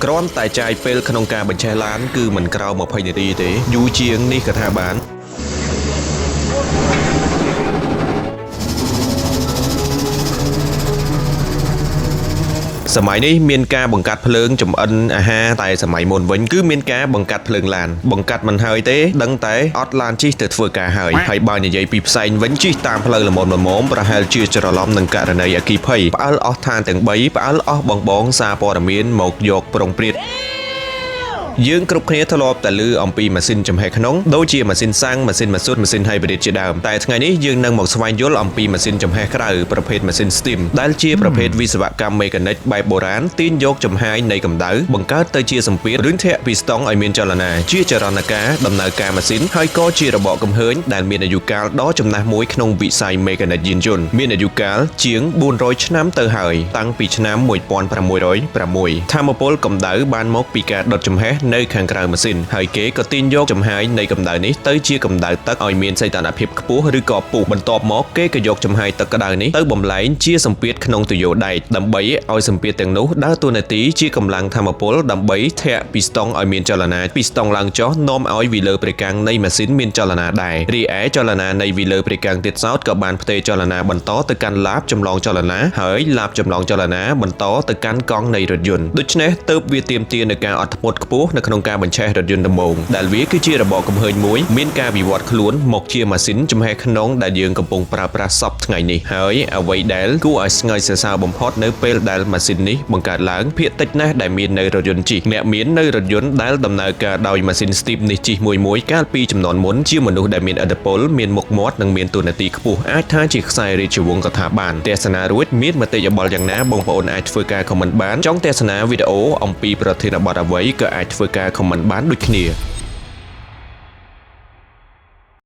គ្រាន់តែចាយពេលក្នុងការបញ្ឆេះឡានគឺមិនក្រៅ20នាទីទេយូរជាងនេះក៏ថាបានសម័យនេះមានការបង្កាត់ភ្លើងចម្អិនអាហារតែសម័យមុនវិញគឺមានការបង្កាត់ភ្លើងឡានបង្កាត់មិនហើយទេដឹងតែអត់ឡានជិះទៅធ្វើការហើយបើនិយាយពីផ្សែងវិញជិះតាមផ្លូវល្មមប្រហែលជាច្រឡំនឹងករណីអគ្គិភ័យផ្អើលអស់ឋានទាំង3ផ្អើលអស់បងសារព័ត៌មានមកយកប្រុងព្រាតយើងគ្រប់គ្នាធ្លាប់តែឮអំពីម៉ាស៊ីនចំហេះក្នុងដូចជាម៉ាស៊ីនសាំងម៉ាស៊ីនម៉ាស៊ូតម៉ាស៊ីន hybrid ជាដើមតែថ្ងៃនេះយើងនឹងមកស្វែងយល់អំពីម៉ាស៊ីនចំហេះក្រៅប្រភេទម៉ាស៊ីន steam ដែលជាប្រភេទវិស្វកម្មមេកានិកបែបបុរាណទាញយកចំហាយនៃកម្ដៅបង្កើតទៅជាសម្ពាធឬធាក់ពីស្ទង់ឲ្យមានចលនាជាចរន្តការដំណើរការម៉ាស៊ីនហើយក៏ជារបបកំហើញដែលមានអាយុកាលដ៏ចំណាស់មួយក្នុងវិស័យមេកានិកយានយន្តមានអាយុកាលជាង400ឆ្នាំទៅហើយតាំងពីឆ្នាំ1606ថាមពលកម្ដៅបានមកពីការដុតចំហេះនៅខាងក្រៅម៉ាស៊ីនហើយគេក៏ទាញយកចំហាយនៃកម្ដៅនេះទៅជាកម្ដៅទឹកឲ្យមានសីតុណ្ហភាពខ្ពស់ឬក៏ពុះបន្ទាប់មកគេក៏យកចំហាយទឹកក្ដៅនេះទៅបំលែងជាសម្ពាធក្នុងទុយោដែកដើម្បីឲ្យសម្ពាធទាំងនោះដើរតួនាទីជាកម្លាំងថាមពលដើម្បីធាក់ពីស្ទង់ឲ្យមានចលនាពីស្ទង់ឡើងចុះនាំឲ្យវីលើប្រេកាំងនៃម៉ាស៊ីនមានចលនាដែររីឯចលនានៃវីលើប្រេកាំងទៀតសោតក៏បានផ្ទេរចលនាបន្តទៅកាន់ឡាបចម្លងចលនាហើយឡាបចម្លងចលនាបន្តទៅកាន់កង់នៃរថយន្តដូច្នេះទើបវាទាមទារនឹងការអត់ធ្មត់ខ្ពស់នៅក្នុងការបញ្ឆេះរថយន្តដំបូងដែលវាគឺជារបបកំហើញមួយមានការវិវត្តខ្លួនមកជាម៉ាស៊ីនចំហេះក្នុងដែលយើងកំពុងប្រើប្រាស់សពថ្ងៃនេះហើយអ្វីដែលគួរឲ្យស្ងើចសរសើរបំផុតនៅពេលដែលម៉ាស៊ីននេះបង្កើតឡើងភាគតិចណាស់ដែលមាននៅរថយន្តជិះអ្នកមាននៅរថយន្តដែលដំណើរការដោយម៉ាស៊ីន steam នេះជិះមួយកាលពីចំនួនមុនជាមនុស្សដែលមានឥទ្ធិពលមានមុខមាត់និងមានតួនាទីខ្ពស់អាចថាជាខ្សែរាជវង្សក៏ថាបានទស្សនារួចមានមតិយោបល់យ៉ាងណាបងប្អូនអាចធ្វើការ comment បានចង់ទស្សនាវីដេអូអំពីប្រធានបទអ្វីក៏អាចធ្វើការ comment បានដូចគ្នា